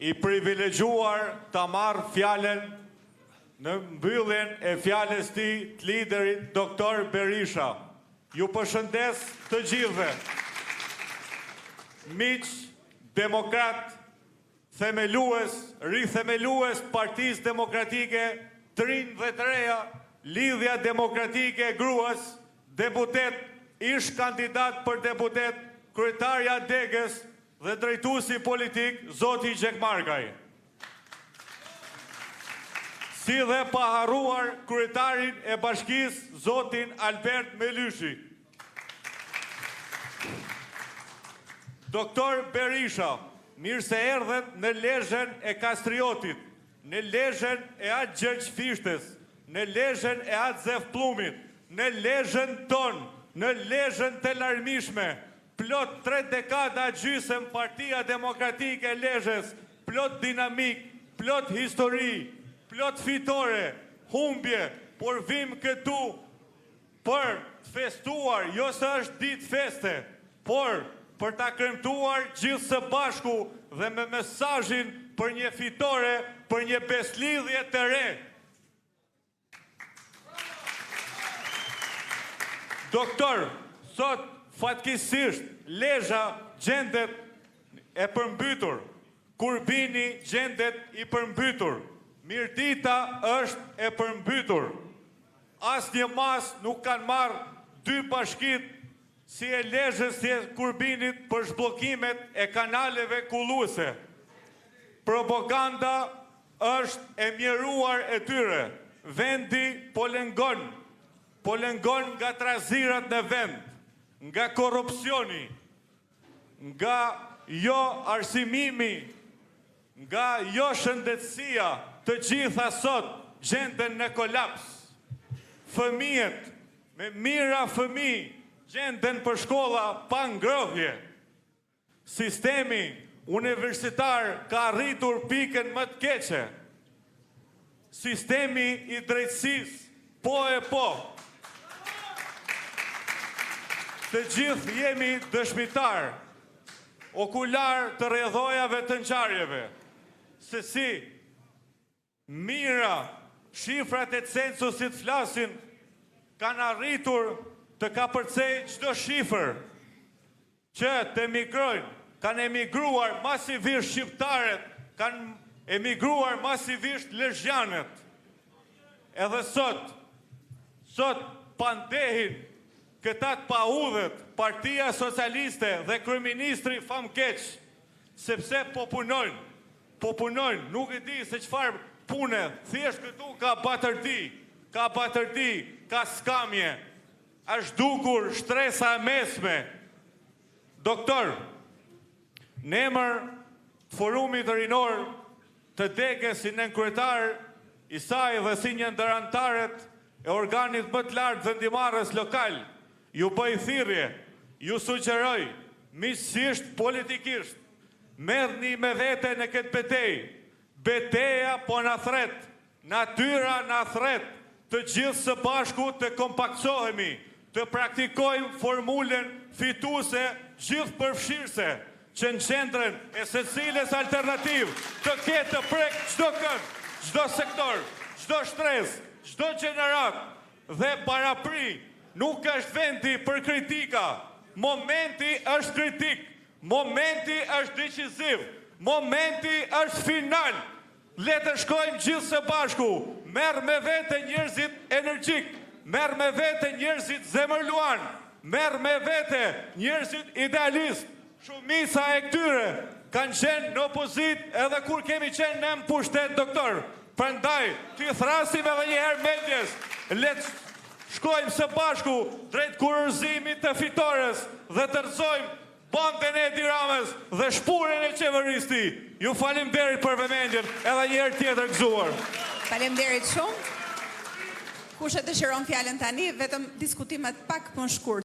I privilegjuar të marrë fjallën në mbylljen e fjallës ti të liderit Dr. Berisha. Ju përshëndes të gjithëve. Miq, demokrat, themelues, rithemelues Partisë Demokratike, të rinj dhe të reja, Lidhja Demokratike e Gruas, deputet, ish kandidat për deputet, kryetarja Degës dhe drejtuesi politik, Zoti Gjekmarkaj. Si dhe pa harruar kryetarin e bashkisë, Zotin Albert Melyshi. Doktor Berisha, mirë se erdhen në lezhen e Kastriotit, në lezhen e atë Gjergj Fishtes, në lezhen e atë Zef Plumit, në lezhen tonë, në lezhen të larmishme, plot 3 dekada gjysëm Partia Demokratike e Lezhës, plot dinamik, plot histori, plot fitore, humbje, por vim këtu për të festuar, jo se është ditë feste, por për ta kremtuar gjithë së bashku dhe me mesazhin për një fitore, për një beslidhje të re. Doktor, sot fatkesisht, Lezhë gjendet e përmbytur, Kurbini gjendet i përmbytur, Mirdita është e përmbytur. Asnjë mas nuk kanë marrë 2 bashkit si e Lezhës si e Kurbinit për zhbllokimet e kanaleve kulluese. Propaganda është e mjeruar e tyre. Vendi po lengon nga trazirat në vend, nga korrupsioni, nga jo arsimimi, nga jo shëndetësia, të gjitha sot gjenden në kolaps. Fëmijët, me mira fëmijë, gjenden për shkolla pa ngrohje. Sistemi universitar ka arritur pikën më të keqe. Sistemi i drejtësisë, po e po. Të gjithë jemi dëshmitar, okular të rrjedhojave të ngjarjeve, se si mira shifrat e censusit flasin, kanë arritur të kapërcej çdo shifër, që të emigrojnë, kanë emigruar masivisht shqiptarët, kanë emigruar masivisht lezhjanët. Edhe sot pandehin këtat paudhët, Partia Socialiste dhe Kryeministri famkeq, sepse po punojnë, nuk e di se çfarë pune, thjesht këtu ka batërdi, ka skamje, është dukur shtresa e mesme. Doktor, në emër forumit rinor të Degës si nën kryetar i saj dhe si një ndër anëtarët e organit më të lartë vendimarrës lokal, ju bëj thirrje, ju sugjeroj, miqësisht politikisht, merrni me vete në këtë betejë. Beteja po na thret, natyra na thret, të gjithë së bashku të kompaktsohemi, të praktikojmë formulën fituese gjithëpërfshirëse, që në qendrën e secilës alternativë të ketë të prek çdo kënd, çdo sektor, çdo shtresë, çdo gjenerat dhe parapri. Nuk është vendi për kritika, momenti është kritik, momenti është decisiv, momenti është final. Le të shkojmë gjithë së bashku, merr me vete njerëzit energjik, merr me vete njerëzit zemërluan, merr me vete njerëzit idealist. Shumica e këtyre kanë qenë në opozit edhe kur kemi qenë në pushtet, doktor. Prandaj, t'i thrasim edhe një herë mendjes, le të shkojmë së bashku drejt kurorëzimit të fitores dhe të rrëzojmë bandën e Edi Ramës dhe shpurën e qeverisë. Ju faleminderit për vëmendjen, edhe një herë tjetër gëzuar. Faleminderit shumë. Kush e dëshiron fjalën tani, vetëm diskutimet pak më shkurt.